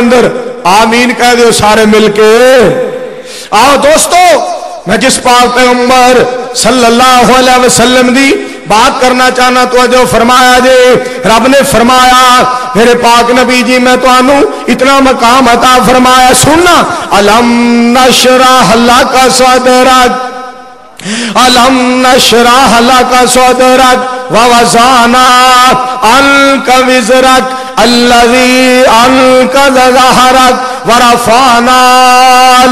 اندر آمین کہہ دیو سارے مل کے. آؤ دوستو میں جس پاک پیغمبر صلی اللہ علیہ وسلم دی بات کرنا چاہنا تو جو فرمایا جے رب نے فرمایا میرے پاک نبی جی میں تو آنوں اتنا مقام عطا فرمایا. سننا الم نشرح لک صدرک الم نشرح لک صدرک ووضعنا عنک وزرک الذی انقض ظہرک ورفعنا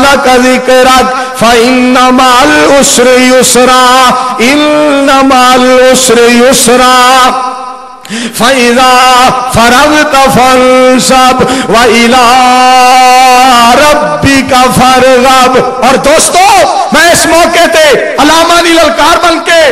لک ذکرک فإن مع العسر يسرا إن مع العسر يسرا فإذا فرغت فانصب وإلى ربك فارغب. اور دوستو میں اس موقع تے علامہ دی للکار بن کے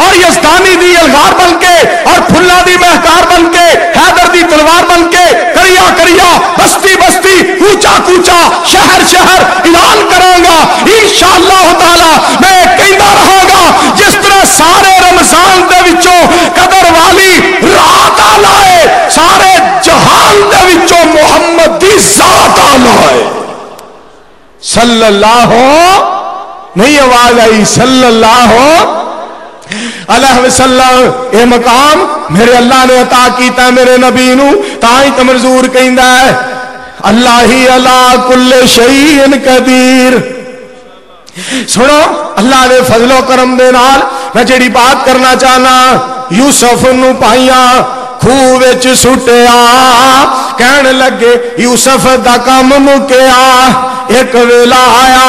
اور یزدانی دی الغار بن کے اور پھلا دی مہکار بن کے حیدر دی تلوار بن کے کریا کریا بستی بستی کوچا کوچا شہر شہر اعلان کراں گا انشاءاللہ تعالی. میں کہندا رہاں گا جس طرح سارے رمضان دے وچوں قدر والی رات آئے سارے جہان دے وچوں محمد دی ذات آئے صلی اللہ نہیں آواز آئی صلی اللہ علیہ وسلم. اے مقام میرے اللہ نے عطا کیتا میرے نبی نو تائی تمرزور کہندا ہے اللہ ہی علا کل شیء قدیر. سنو اللہ دے فضل و کرم دے نال میں جڑی بات کرنا چاہنا یوسف نو پائیاں خوہ وچ سٹیا کہن لگے یوسف دا کم مکیا ایک ویلا آیا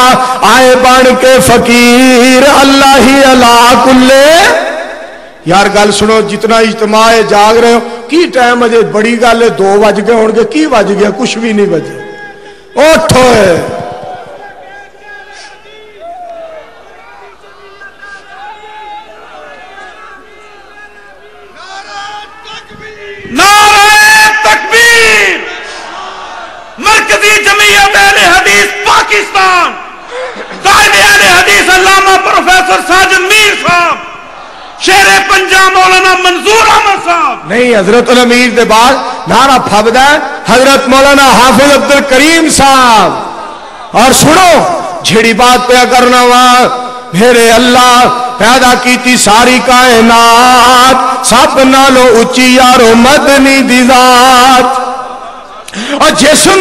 آئے بن کے فقیر اللہ ہی علا کلے. یار گل سنو جتنا اجتماع جاگ رہے ہو کی ٹائم اجے بڑی گل ہے 2 بج گئے ہون گے کی بج گیا کچھ بھی نہیں بجے اٹھو نعرہ تکبیر. مرکزی جمعیت اہل حدیث پاکستان قائد اہل حدیث علامہ پروفیسر ساجد میر صاحب شیر پنجاب مولانا منظور احمد صاحب نہیں حضرت الامیر دے بعد نعرہ پھبدا ہے حضرت مولانا حافظ عبد الکریم صاحب. اور سنو جھڑی بات پہ کرنا وا میرے اللہ پیدا کیتی ساری کائنات سب نالو اچھی یارو مدنی دی ذات. اور جس نو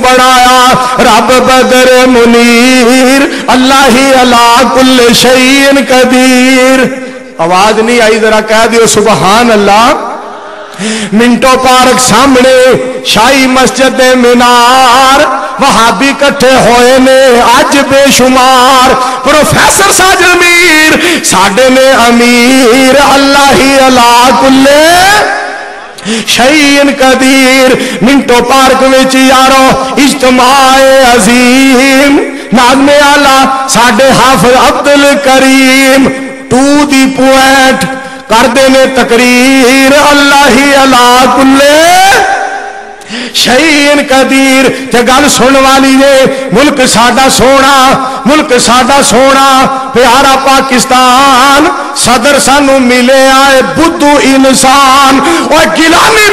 بنایا رب بدر منیر اللہ ہی علا کل شیء قدیر. آواز نہیں آئی ذرا کہہ دیو سبحان اللہ. منٹو پارک سامنے شاہی مسجد مینار وہاں بھی کٹھے ہوئے نے آج بے شمار. پروفیسر ساجد میر ساڈے نے امیر اللہ ہی علا کل شیء قدیر. منٹو پارک وچ یارو اجتماع عظیم ناظم اعلی ساڈے حافظ عبد الکریم 2 دی پوائنٹ کر دینے تقریر اللہ ہی علا کل شیء قدیر. تے گل سن والی نے ملک ساڈا سونا پیارا پاکستان صدر سانو ملے آئے بدھو انسان. اور گیلانی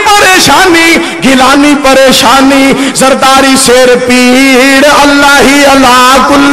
پریشانی زرداری سیر پیڑ اللہ ہی علا کل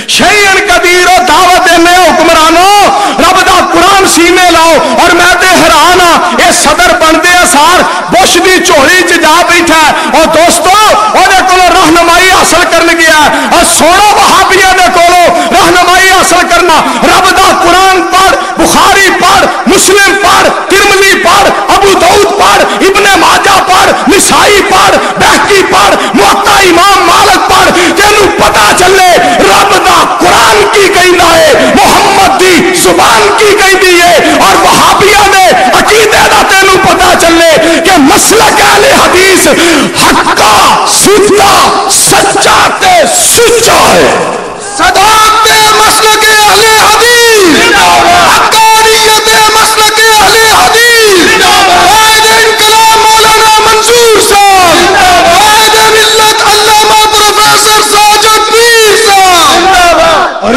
شیء قدیر. و دعوت دینے حکمرانوں رب دا قرآن سینے لاؤ. اور میں تے حیران ہاں اے صدر بندے اثار بش دی چوڑی چ جا بیٹھا ہے اور دوستو اودے کولو رہنمائی حاصل کرن گیا اور سونا وہابیاں دے کولو رہنمائی حاصل کرنا. رب دا قرآن پڑھ بخاری پڑھ مسلم پڑھ ترمذی پڑھ ابو داؤد پڑھ ابن ماجہ پڑھ نسائی پڑھ بہقی پڑھ موطا امام مالک پڑھ تینوں پتہ چلے رب دا قرآن کی کہنا ہے محمد دی زبان کی کہندی ہے. اور وہابیاں دے عقیدے دا تینوں پتہ چلے کہ مسلک اہل حدیث حقا سچا سچا تے سچا ہے. صداقت مسلک اہل حدیث حقانیت مسلک اہل حدیث قائد انقلاب مولانا منصور صاحب قائد ملت علامہ پروفیسر ساجد میر صاحب اور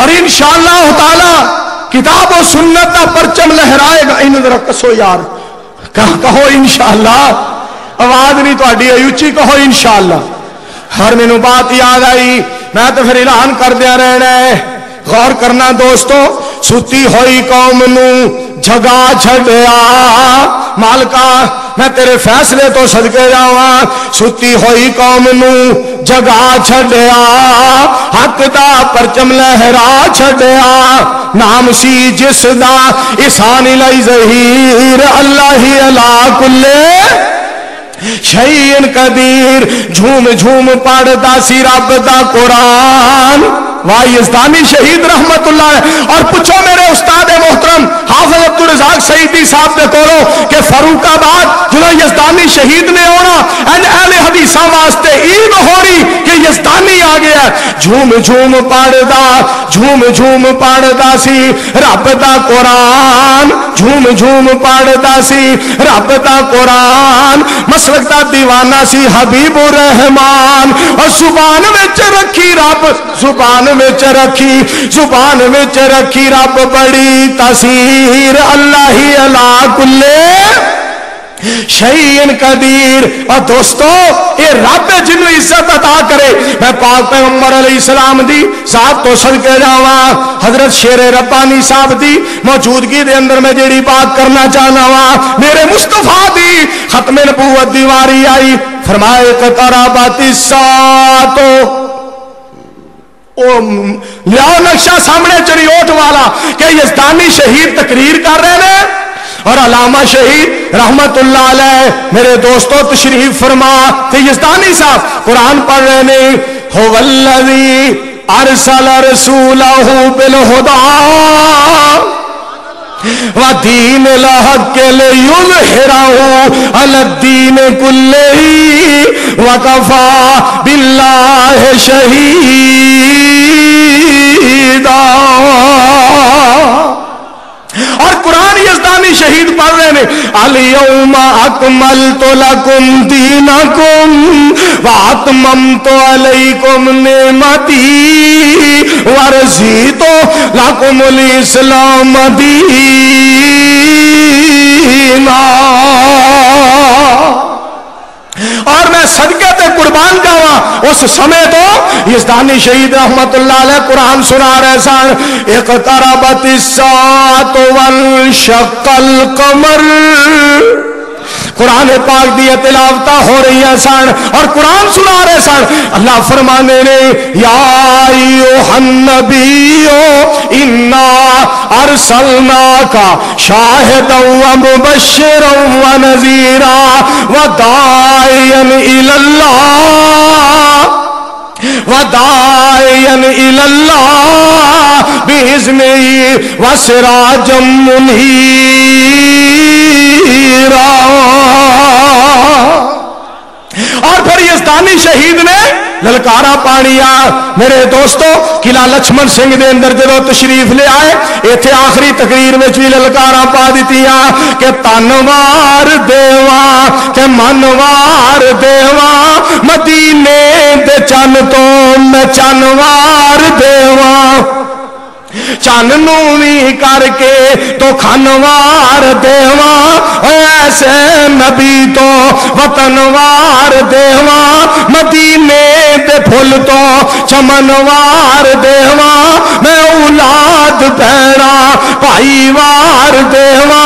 انشاءاللہ تعالی کتاب و سنت کا پرچم لہرائے گا. انہوں ذرا کسو یار کہو انشاءاللہ. آواز نہیں تہاڈی اچھی کہو انشاءاللہ. ہر مینوں بات یاد آئی میں تو پھر اعلان کر دیا رہنا ہے. غور کرنا دوستو. ستی ہوئی قوم نو جگا چھڈیا مالکا میں تیرے فیصلے تو صدقے جاواں. ستی ہوئی قوم نو جگا چھڈیا حق دا پرچم لہرا چھڈیا. نام سی جس دا احسان الی ظہیر اللہ ہی علا کل شیء قدیر. جھوم جھوم پڑھدا سی رب دا قرآن. واہ یزدانی شہید رحمت اللہ. اور پوچھو میرے استاد محترم حافظ عبدالرزاق سعیدی صاحب دے کولو کہ فاروق آباد جنہوں یزدانی شہید نے ہونا اہل حدیثاں واسطے عید ہو رہی کہ یزدانی آ گیا. جھوم جھوم پڑھدا سی رب دا قرآن. جھوم جھوم پڑھدا سی رب دا قرآن. مسلک دا دیوانہ سی حبیب الرحمان. اور زبان وچ رکھی رب زبان وچ رکھی رب بڑی تاثیر اللہ ہی علا کل شیء قدیر. اور دوستو اے رب جنوں عزت عطا کرے میں پاک پیغمبر علیہ السلام دی ذات تو صدقے جاواں. حضرت شیر ربانی صاحب دی موجودگی دے اندر میں جیڑی بات کرنا چاہنا وا میرے مصطفیٰ دی ختم نبوت دی واری آئی. فرمائے اقتربت الساعۃ. لیاؤ نقشہ سامنے چریوٹ والا کہ یزدانی شہید تقریر کر رہے ہیں اور علامہ شہید رحمت اللہ علیہ میرے دوستو تشریف فرما کہ یزدانی صاحب قرآن پڑھ رہے ہیں. هو الذی ارسل رسولہ بالہدی ودین الحق لیظہرہ علی الدین کلہ وکفی باللہ شہیدا. اور قرآن یزدانی شہید پڑھ رہے ہیں الیوم اکملت لکم دینکم واتممت علیکم نعمتی ورضیت لکم الاسلام دینا. اور میں صدقے تے قربان جاواں اس سمے تو یزدانی شہید رحمت اللہ علیہ قرآن سنا رہے سن. اقتربت الساعۃ وانشق القمر. قرآن پاک دی تلاوت ہو رہی ہے سن اور قرآن سنا رہے سن. اللہ فرمانے نے یا ایھا النبی انا ارسلناک شاہدا ومبشرا ونذیرا وداعیا الی اللہ بإذنہ وسراجا منیرا. اور پھر یزدانی شہید نے للکارا پانیا. میرے دوستو قلعہ لچھمن سنگھ دے اندر جدو تشریف لے آئے ایتھے آخری تقریر میں بھی للکارا پا دیتیاں کہ تنوار دیواں تے منوار دیواں مدینے دے چن تو میں چنوار دیواں. چن نوی کر کے تو کھنوار دیواں ایسے نبی تو وطنوار دیواں مدینے دے پھل تو چمنوار دیواں میں اولاد پیڑا بھائی وار دیواں.